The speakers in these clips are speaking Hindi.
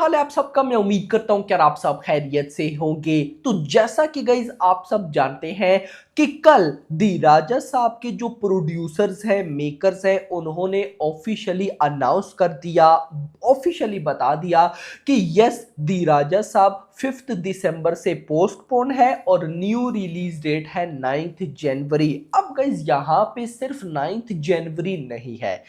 हाल है आप सबका। मैं उम्मीद करता हूं कि आप सब खैरियत से होंगे। तो जैसा कि गाइस आप सब जानते हैं कि कल दी राजा साहब के जो प्रोड्यूसर्स हैं, मेकर्स हैं, उन्होंने ऑफिशियली अनाउंस कर दिया, ऑफिशियली बता दिया कि यस, दी राजा साहब 5 दिसंबर से पोस्टपोन है और न्यू रिलीज डेट है 9 जनवरी। अब गाइस यहाँ पे सिर्फ 9 जनवरी नहीं है,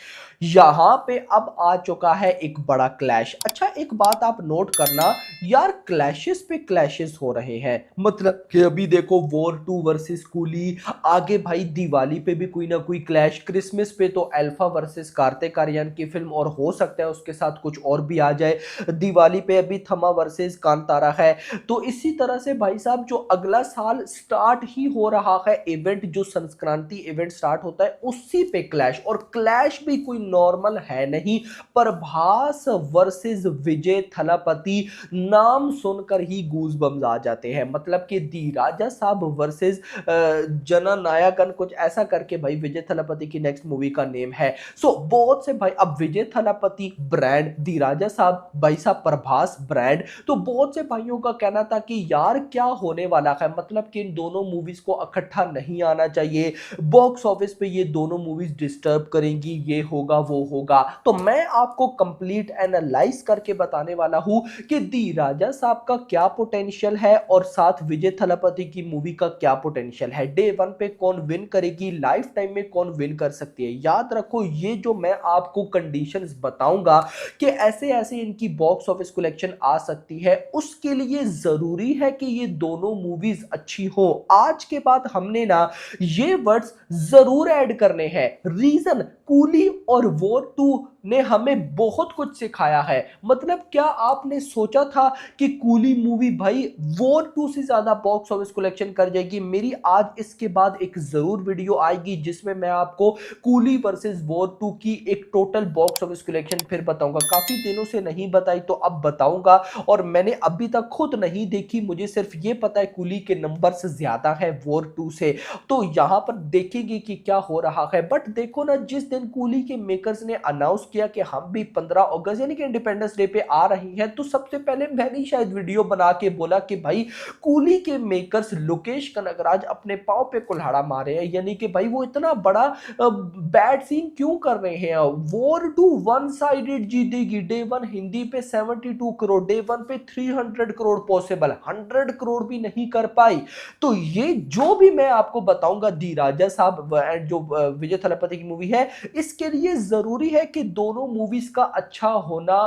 यहां पे अब आ चुका है एक बड़ा क्लैश। अच्छा, एक बात आप नोट करना यार, क्लैशेस पे क्लैशेस हो रहे हैं। मतलब कि अभी देखो वॉर 2 वर्सेस कूली, आगे भाई दिवाली पे भी कोई ना कोई क्लैश, क्रिसमस पे तो अल्फा वर्सेस कार्तिक आर्यन की फिल्म और हो सकता है उसके साथ कुछ और भी आ जाए। दिवाली पे अभी थमा वर्सेस कांतारा है। तो इसी तरह से भाई साहब जो अगला साल स्टार्ट ही हो रहा है इवेंट, जो संक्रांति इवेंट स्टार्ट होता है, उसी पे क्लैश। और क्लैश भी कोई नॉर्मल है नहीं, प्रभास वर्सेस विजय थलापति, नाम सुनकर ही गूज बम्स आ जाते हैं। मतलब कि दी राजा साहब वर्सेस जननायकन, कुछ ऐसा करके भाई विजय थलापति की नेक्स्ट मूवी का नेम है। सो बहुत से भाई, अब विजय थलापति ब्रांड, दी राजा साहब भाई साहब प्रभास ब्रांड। तो बहुत से भाइयों का कहना था कि यार क्या होने वाला है, मतलब कि इन दोनों मूवीज को इकट्ठा नहीं आना चाहिए, बॉक्स ऑफिस पे ये दोनों मूवीज डिस्टर्ब करेंगी, ये होगा वो होगा। तो मैं आपको कंप्लीट एनालाइज करके बताने वाला हूं कि दी राजा साहब का क्या पोटेंशियल है और साथ विजय थलापति की मूवी का क्या पोटेंशियल है। डे वन पे कौन विन करेगी, लाइफ टाइम में कौन विन कर सकती है। याद रखो, ये जो मैं आपको कंडीशंस बताऊंगा कि ऐसे ऐसे इनकी बॉक्स ऑफिस कलेक्शन आ सकती है, उसके लिए जरूरी है कि ये दोनों मूवीज अच्छी हो। आज के बाद हमने ना ये वर्ड्स जरूर ऐड करने हैं। रीजन, कूली और वॉर 2 ने हमें बहुत कुछ सिखाया है। मतलब क्या आपने सोचा था कि कूली मूवी भाई वॉर 2 से ज्यादा बॉक्स ऑफिस कलेक्शन कर जाएगी? मेरी आज इसके बाद एक जरूर वीडियो आएगी जिसमें मैं आपको कूली वर्सेस वॉर 2 की एक टोटल बॉक्स ऑफिस कलेक्शन फिर बताऊंगा। काफी दिनों से नहीं बताई तो अब बताऊंगा, और मैंने अभी तक खुद नहीं देखी, मुझे सिर्फ ये पता है कूली के नंबर से ज्यादा है वॉर 2 से। तो यहां पर देखेंगे कि क्या हो रहा है। बट देखो ना, जिस दिन कूली के मेकर्स ने अनाउंस किया कि हम भी 15 अगस्त यानी कि इंडिपेंडेंस डे पे आ रही हैं, तो सबसे पहले मैंने शायद वीडियो बना के बोला कि भाई कूली के मेकर्स लोकेश कनगराज अपने पांव पे कुल्हाड़ा मारे हैं, यानी कि भाई वो इतना बड़ा बैड सीन क्यों कर रहे हैं। वॉर 2 वन साइडेड जीतेगी। डे वन हिंदी पे 72 करोड़, डे वन पे 300 करोड़ पॉसिबल, 100 करोड़ भी नहीं कर पाई। तो ये जो भी मैं आपको बताऊंगा दी राजा साहब एंड जो विजय थलापति की मूवी है, इसके लिए जरूरी है कि दोनों मूवीज का अच्छा होना,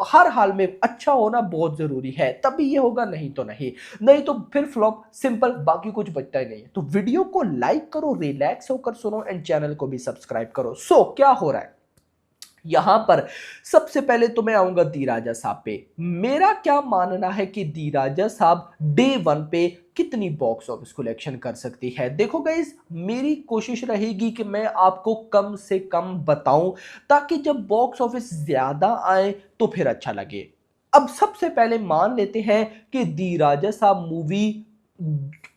हर हाल में अच्छा होना बहुत जरूरी है, तभी ये होगा, नहीं तो नहीं, नहीं तो फिर फ्लॉप, सिंपल, बाकी कुछ बचता ही नहीं है। तो वीडियो को लाइक करो, रिलैक्स होकर सुनो एंड चैनल को भी सब्सक्राइब करो। सो क्या हो रहा है यहां पर? सबसे पहले तो मैं आऊंगा दी राजा साहब पे। मेरा क्या मानना है कि दी राजा साहब डे वन पे कितनी बॉक्स ऑफिस कलेक्शन कर सकती है। देखो गाइस, मेरी कोशिश रहेगी कि मैं आपको कम से कम बताऊं, ताकि जब बॉक्स ऑफिस ज्यादा आए तो फिर अच्छा लगे। अब सबसे पहले मान लेते हैं कि दी राजा साहब मूवी,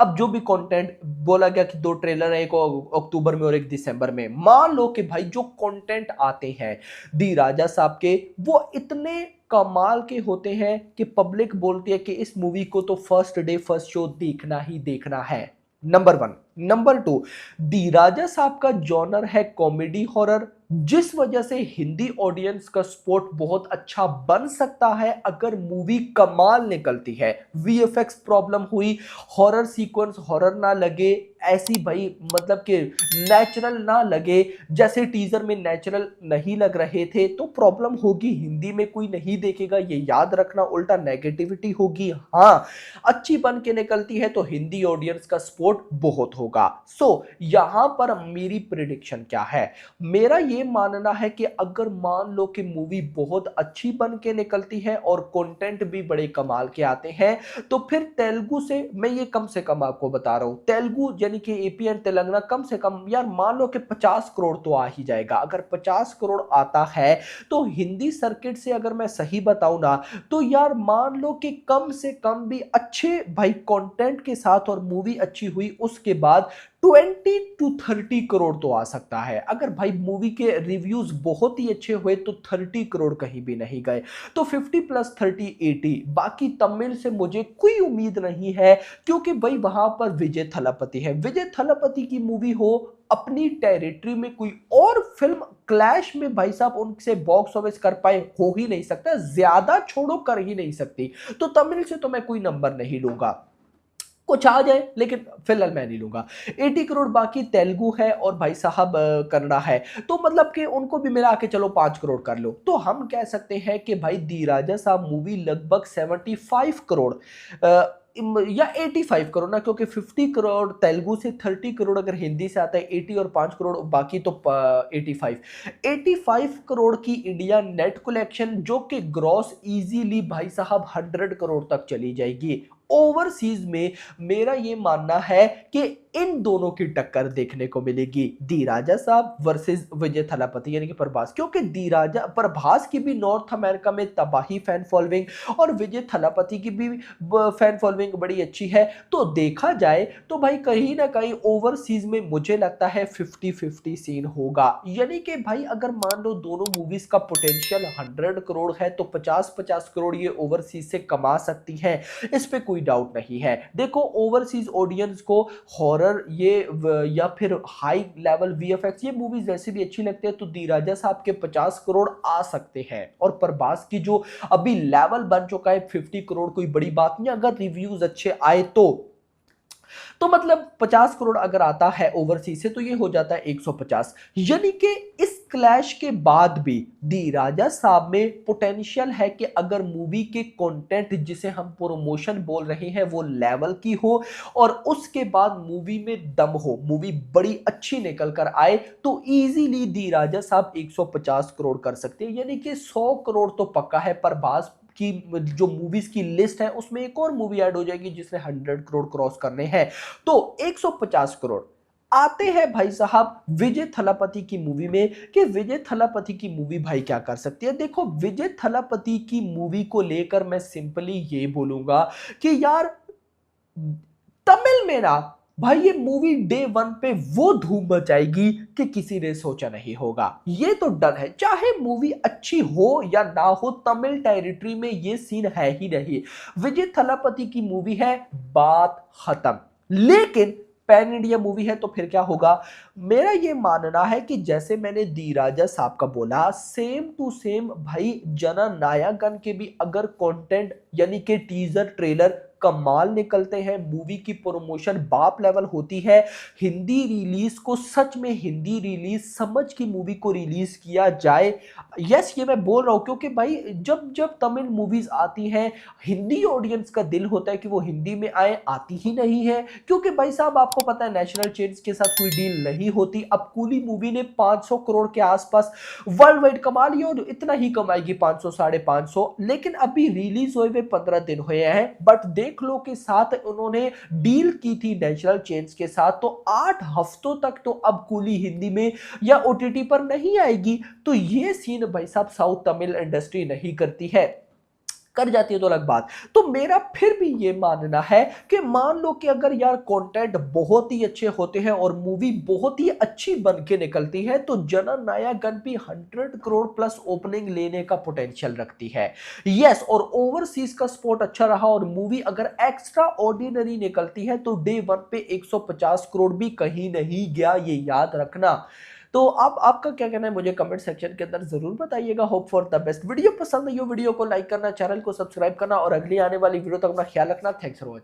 अब जो भी कंटेंट बोला गया कि 2 ट्रेलर है, एक अक्टूबर में और एक दिसंबर में, मान लो कि भाई जो कंटेंट आते हैं दी राजा साहब के, वो इतने कमाल के होते हैं कि पब्लिक बोलती है कि इस मूवी को तो फर्स्ट डे फर्स्ट शो देखना ही देखना है। नंबर 1। नंबर 2, दी राजा साहब का जॉनर है कॉमेडी हॉरर, जिस वजह से हिंदी ऑडियंस का सपोर्ट बहुत अच्छा बन सकता है अगर मूवी कमाल निकलती है। वीएफएक्स प्रॉब्लम हुई, हॉरर सीक्वेंस हॉरर ना लगे, ऐसी भाई मतलब कि नेचुरल ना लगे, जैसे टीजर में नेचुरल नहीं लग रहे थे, तो प्रॉब्लम होगी, हिंदी में कोई नहीं देखेगा, ये याद रखना, उल्टा नेगेटिविटी होगी। हाँ, अच्छी बन के निकलती है तो हिंदी ऑडियंस का सपोर्ट बहुत होगा। सो यहां पर मेरी प्रिडिक्शन क्या है? मेरा ये मानना है कि अगर मान लो कि मूवी बहुत अच्छी बन के निकलती है और कंटेंट भी बड़े कमाल के आते हैं, तो फिर तेलुगु से, मैं ये कम से कम आपको बता रहा हूं, तेलुगु यानी कि एपी एंड तेलंगाना, कम से कम यार मान लो कि 50 करोड़ तो आ ही जाएगा। अगर 50 करोड़ आता है तो हिंदी सर्किट से अगर मैं सही बताऊं ना, तो यार मान लो कि कम से कम भी अच्छे भाई कंटेंट के साथ और मूवी अच्छी हुई, उसके बाद 20 to 30 करोड़ तो आ सकता है। अगर भाई मूवी के रिव्यूज बहुत ही अच्छे हुए तो 30 करोड़ कहीं भी नहीं गए। तो 50 प्लस 30 80। बाकी तमिल से मुझे कोई उम्मीद नहीं है, क्योंकि भाई वहां पर विजय थलापति है। विजय थलापति की मूवी हो अपनी टेरिटरी में, कोई और फिल्म क्लैश में भाई साहब उनसे बॉक्स ऑफिस कर पाए, हो ही नहीं सकता, ज्यादा छोड़ो कर ही नहीं सकती। तो तमिल से तो मैं कोई नंबर नहीं लूंगा, कुछ आ जाए, लेकिन फिलहाल मैं नहीं लूंगा। 80 करोड़ बाकी तेलुगु है और भाई साहब कन्नड़ा है। तो मतलब कि उनको भी मिला के चलो 5 करोड़ कर लो, तो हम कह सकते हैं कि भाई दी राजा साहब मूवी लगभग 75 करोड़ या 85 करोड़ ना, क्योंकि 50 करोड़ तेलुगु से, 30 करोड़ अगर हिंदी से आता है, 80 और 5 करोड़ बाकी तो 85 करोड़ की इंडिया नेट कलेक्शन, जो कि ग्रॉस इजीली भाई साहब 100 करोड़ तक चली जाएगी। ओवरसीज में मेरा ये मानना है कि इन दोनों की टक्कर देखने को मिलेगी, दी राजा साहब वर्सेस विजय थलापति यानी कि प्रभास, क्योंकि दी राजा प्रभास की भी नॉर्थ अमेरिका में तबाही फैन फॉलोइंग और विजय थलापति की भी फैन फॉलोइंग बड़ी अच्छी है। तो देखा जाए तो भाई कहीं ना कहीं ओवरसीज में मुझे लगता है 50-50 सीन होगा, यानी कि भाई अगर मान लो दोनों मूवीज का पोटेंशियल 100 करोड़ है तो 50-50 करोड़ ये ओवरसीज से कमा सकती है, इस पे कोई डाउट नहीं है। देखो ओवरसीज ऑडियंस को हॉरर ये या फिर हाई लेवल वीएफएक्स ये मूवीज वैसे भी अच्छी लगती है, तो दी राजा साहब के 50 करोड़ आ सकते हैं। और प्रभास की जो अभी लेवल बन चुका है 50 करोड़ कोई बड़ी बात नहीं, अगर रिव्यूज अच्छे आए तो मतलब 50 करोड़ अगर आता है ओवरसीज से तो ये हो जाता है 150। यानी कि इस क्लैश के बाद भी दी राजा साहब में पोटेंशियल है कि अगर मूवी के कंटेंट जिसे हम प्रमोशन बोल रहे हैं वो लेवल की हो और उसके बाद मूवी में दम हो, मूवी बड़ी अच्छी निकल कर आए, तो इजीली दी राजा साहब 150 करोड़ कर सकते हैं। यानी कि 100 करोड़ तो पक्का है। प्रभास की जो मूवीज की लिस्ट है उसमें एक और मूवी ऐड हो जाएगी जिसने 100 करोड़ क्रॉस करने हैं, तो 150 करोड़ आते हैं भाई साहब विजय थलापति की मूवी में। कि विजय थलापति की मूवी भाई क्या कर सकती है। देखो विजय थलापति की मूवी को लेकर मैं सिंपली ये बोलूंगा कि यार तमिल में ना भाई ये मूवी डे वन पे वो धूम मचाएगी कि किसी ने सोचा नहीं होगा, ये तो डर है। चाहे मूवी अच्छी हो या ना हो, तमिल टेरिटरी में ये सीन है ही नहीं। विजय थलापति की मूवी है, बात खत्म। लेकिन पैन इंडिया मूवी है तो फिर क्या होगा। मेरा ये मानना है कि जैसे मैंने दी राजा साहब का बोला, सेम टू सेम भाई जननायकन के भी अगर कंटेंट यानी कि टीजर ट्रेलर कमाल निकलते हैं, मूवी की प्रमोशन बाप लेवल होती है, हिंदी रिलीज को सच में हिंदी रिलीज समझ की मूवी को रिलीज किया जाए। यस ये मैं बोल रहा हूं क्योंकि भाई जब जब तमिल मूवीज आती हैं हिंदी ऑडियंस का दिल होता है कि वो हिंदी में आए, आती ही नहीं है क्योंकि भाई साहब आपको पता है नेशनल चेन्स के साथ कोई डील नहीं होती। अब कूली मूवी ने 500 करोड़ के आसपास वर्ल्ड वाइड कमा लिया और इतना ही कमाएगी 500 550, लेकिन अभी रिलीज हुए हुए 15 दिन हुए हैं। बट देख लो के साथ उन्होंने डील की थी नेशनल चेन्स के साथ, तो 8 हफ्तों तक तो अब कूली हिंदी में या ओटीटी पर नहीं आएगी। तो ये सीन भाई साहब साउथ तमिल इंडस्ट्री नहीं करती है, कर जाती है तो अलग बात। तो मेरा फिर भी ये मानना है कि मान लो कि अगर यार कंटेंट बहुत ही अच्छे होते हैं और मूवी बहुत ही अच्छी बन के निकलती है तो जननायकन भी 100 करोड़ प्लस ओपनिंग लेने का पोटेंशियल रखती है। यस, और ओवरसीज का स्पोर्ट अच्छा रहा और मूवी अगर एक्स्ट्रा ऑर्डिनरी निकलती है तो डे वन पे 150 करोड़ भी कहीं नहीं गया, ये याद रखना। तो आप आपका क्या कहना है मुझे कमेंट सेक्शन के अंदर जरूर बताइएगा। Hope for the best. Video पसंद आई हो वीडियो को लाइक करना, चैनल को सब्सक्राइब करना और अगली आने वाली वीडियो तक अपना ख्याल रखना। Thanks for watching.